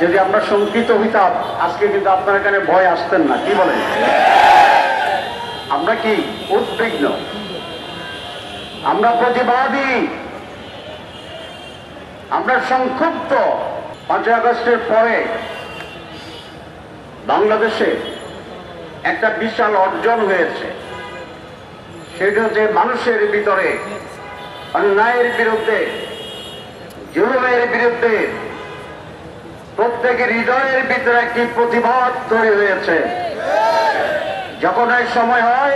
যদি আমরা শঙ্কিত হইতাম আজকে কিন্তু আপনার এখানে ভয় আসতেন না, কি বলেন? আমরা কি উদ্বিগ্ন, আমরা প্রতিবাদী, আমরা সংক্ষুব্ধ। 5ই আগস্টের পরে বাংলাদেশে একটা বিশাল অর্জন হয়েছে, সেটা হচ্ছে মানুষের ভিতরে অন্যায়ের বিরুদ্ধে, জুলুমের বিরুদ্ধে প্রত্যেকের হৃদয়ের ভিতরে একটি প্রতিবাদ তৈরি হয়েছে। যখন এই সময় হয়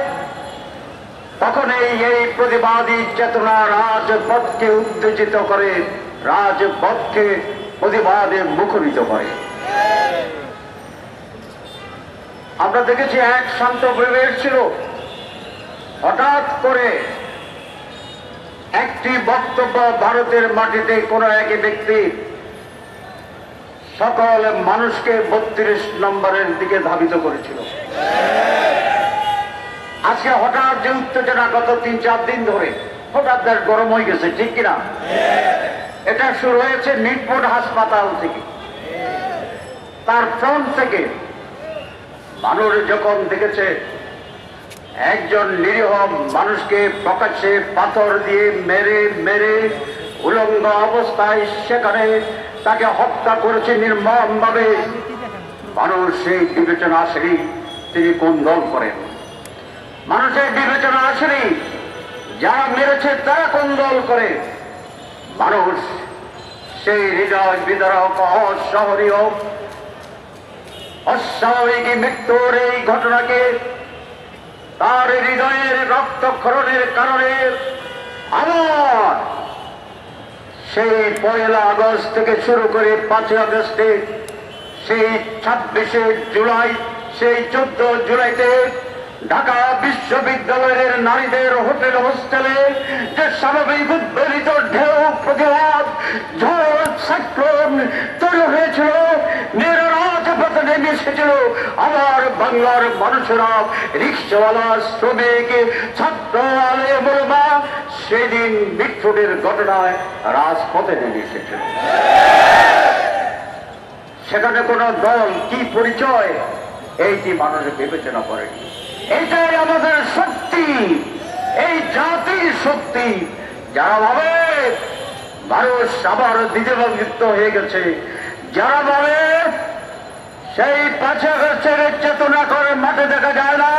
তখন এই প্রতিবাদী চেতনা রাজপথকে উত্তেজিত করে, রাজপথকে প্রতিবাদে মুখরিত করে। আমরা দেখেছি এক শান্ত পরিবেশ ছিল, হঠাৎ করে একটি বক্তব্য ভারতের মাটিতে কোন এক ব্যক্তি সকল মানুষকে 32 নম্বরের দিকে ধাবিত করেছিল। আজকে হঠাৎ যে উত্তেজনা গত 3-4 দিন ধরে হঠাৎ দেশ গরম হয়ে গেছে, ঠিক কিনা? এটা শুরু হয়েছে মিটফোর্ড হাসপাতাল থেকে, তার ফ্রন্ট থেকে। মানুষ যখন দেখেছে একজন নিরীহ মানুষকে প্রকাশ্যে পাথর দিয়ে মেরে মেরে উলঙ্গ অবস্থায় সেখানে তাকে হত্যা করেছে নির্মমভাবে, মানুষ সেই বিবেচনা আসেনি তিনি কোন দল করেন। মানুষের বিবেচনা আসেনি যারা মেরেছে তারা কোন দল করে। মানুষ সেই হৃদয় বিদারক অসহনীয় অস্বাভাবিক মৃত্যুর এই ঘটনাকে তার হৃদয়ের রক্তক্ষরণের কারণে আবার সেই 1 আগস্ট থেকে শুরু করে 5 আগস্টে, সেই 26শে জুলাই, সেই 14 জুলাইতে ঢাকা বিশ্ববিদ্যালয়ের নারীদের হোটেল হোস্টেলে যে স্বাভাবিক উদ্বেলিত ঢেউ প্রতিবাদ ঝড় সাইক্লোন তৈরি হয়েছিল, মেয়েরা রাজপথে নেমে এসেছিল। আমার বাংলার মানুষেরা, রিক্সাওয়ালা, শ্রমিক, ছাত্র, আলেম ওলামা সেদিন মিটফোর্ডের ঘটনায় রাজপথে নেমে এসেছিল। সেখানে কোন দল কি পরিচয় এইটি মানুষ বিবেচনা করেনি। এটাই আমাদের শক্তি, এই জাতির শক্তি। যারা ভাবে মানুষ আবার দ্বিতীয়ভাবিত হয়ে গেছে, যারা ভাবে সেই 5 আগস্টের চেতনা করে মাঠে দেখা যায় না,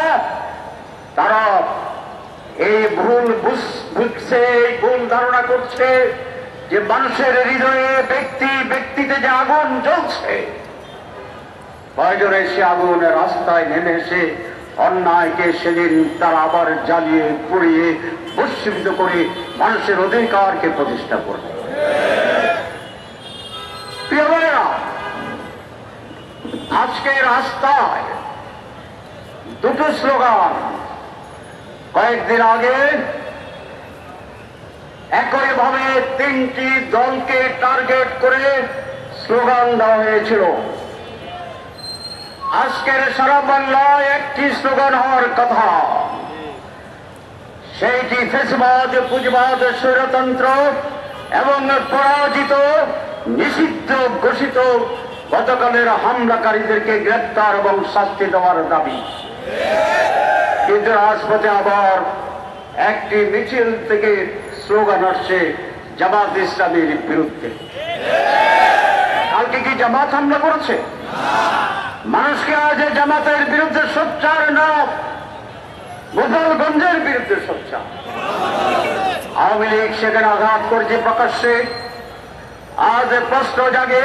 তারা এই ভুল বুঝছে, এই ভুল ধারণা করছে যে মানুষের হৃদয়ে ব্যক্তিতে যে আগুন জ্বলছে, প্রয়োজনে সে আগুনের রাস্তায় নেমে এসে অন্যায়কে সেদিন তারা আবার জ্বালিয়ে পুড়িয়ে ভস্মীভূত করে মানুষের অধিকারকে প্রতিষ্ঠা করবে। প্রিয় ভাইরা, আজকে রাস্তায় দুটো স্লোগান, কয়েকদিন আগে একইভাবে 3টি দলকে টার্গেট করে স্লোগান দেওয়া হয়েছিল। আজকের সারা বাংলায় একটি স্লোগান হওয়ার কথা, সেইটি ফ্যাসিবাদ, পুঁজিবাদ, স্বৈরতন্ত্র এবং পরাজিত নিষিদ্ধ ঘোষিত গতকালের হামলাকারীদেরকে গ্রেপ্তার এবং শাস্তি দেওয়ার দাবি। কিন্তু রাজপথে আবার একটি মিছিল থেকে স্লোগান আসছে জামাত ইসলামীর বিরুদ্ধে। কালকে কি জামাত হামলা করেছে? মানুষকে আজ জামাতের বিরুদ্ধে সোচ্চার না, গোপালগঞ্জের বিরুদ্ধে সোচ্চার। আওয়ামী লীগ সেখানে আঘাত করেছে প্রকাশ্যে। আজ প্রশ্ন জাগে,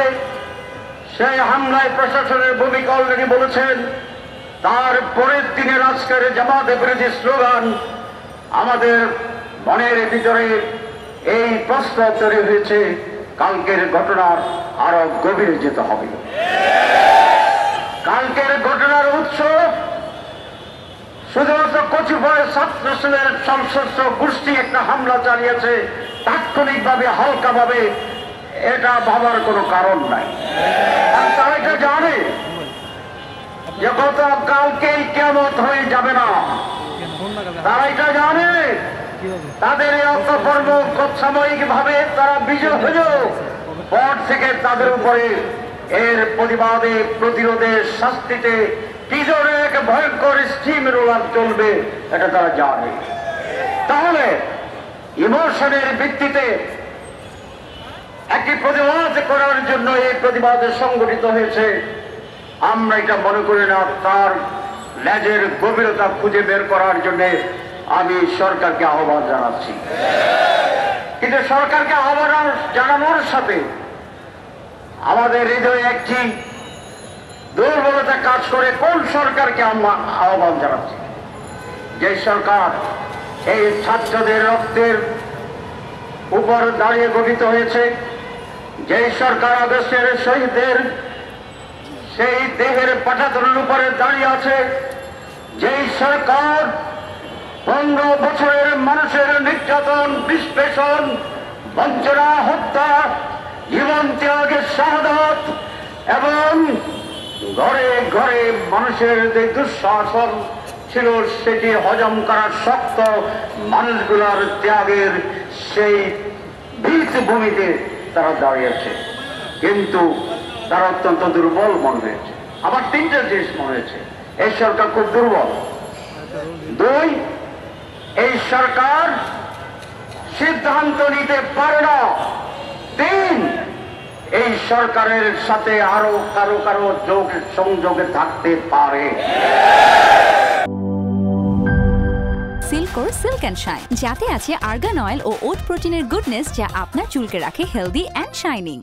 সেই হামলায় প্রশাসনের ভূমিকা অলরেডি বলেছেন, তার পরের দিনের আজকের জামাতের বিরোধী স্লোগান। আমাদের মনের ভিতরে এই প্রশ্ন তৈরি হয়েছে, কালকের ঘটনার আরো গভীরে যেতে হবে। কালকের ঘটনার উৎস শুধুমাত্র কচুপাড়ার ছাত্র সেলের সংশ্লিষ্ট গোষ্ঠী একটা হামলা চালিয়েছে, তাৎক্ষণিকভাবে হালকাভাবে এটা ভাবার কোনো কারণ নাই। আর তারা এটা জানে যে গতকালকেই কিয়ামত হয়ে যাবে না। তারা এটা জানে তাদের এই অপকর্ম সাময়িক ভাবে তারা বিজয় হলেও পর থেকে তাদের উপরে এর প্রতিবাদে প্রতিরোধে শাস্তিতে কি ধরনের এক ভয়ঙ্কর স্টিম রোলার চলবে এটা তারা জানে। তাহলে ইমোশনের ভিত্তিতে একটি প্রতিবাদ করার জন্য এই প্রতিবাদে সংগঠিত হয়েছে, আমরা এটা মনে করি না। তার লেজের গভীরতা খুঁজে বের করার জন্য আমি সরকারকে আহ্বান জানাচ্ছি। কিন্তু সরকারকে আহ্বান জানানোর সাথে আমাদের হৃদয়ে একটি দুর্বলতা কাজ করে। কোন সরকারকে আমরা আহ্বান জানাচ্ছি? যে সরকার এই ছাত্রদের রক্তের উপর দাঁড়িয়ে গঠিত হয়েছে, যেই সরকার আগস্টের শহীদদের সেই দেহের পাঠাতনের উপরে দাঁড়িয়ে আছে, যেই সরকার 15 বছরের মানুষের নির্যাতন, নিষ্পেষণ, বঞ্চনা, হত্যা, জীবন ত্যাগের শাহাদাত এবং ঘরে ঘরে মানুষের যে দুঃশাসন ছিল সেটি হজম করার শক্ত মানুষগুলোর ত্যাগের সেই ভিত্তিভূমিতে তারা দাঁড়িয়েছে। কিন্তু তারা অত্যন্ত দুর্বল মনে হয়েছে। আমার 3টা জিনিস মনে হয়েছে, এই সরকার খুব দুর্বল। 2, এই সরকার সিদ্ধান্ত নিতে পারে না। 3, এই সরকারের সাথে আরো কারো সংযোগে থাকতে পারে। সিল্কোর সিল্ক অ্যান্ড শাইন, যাতে আছে আর্গান অয়েল ও ওট প্রোটিনের গুডনেস, যা আপনার চুলকে রাখে হেলদি অ্যান্ড শাইনিং।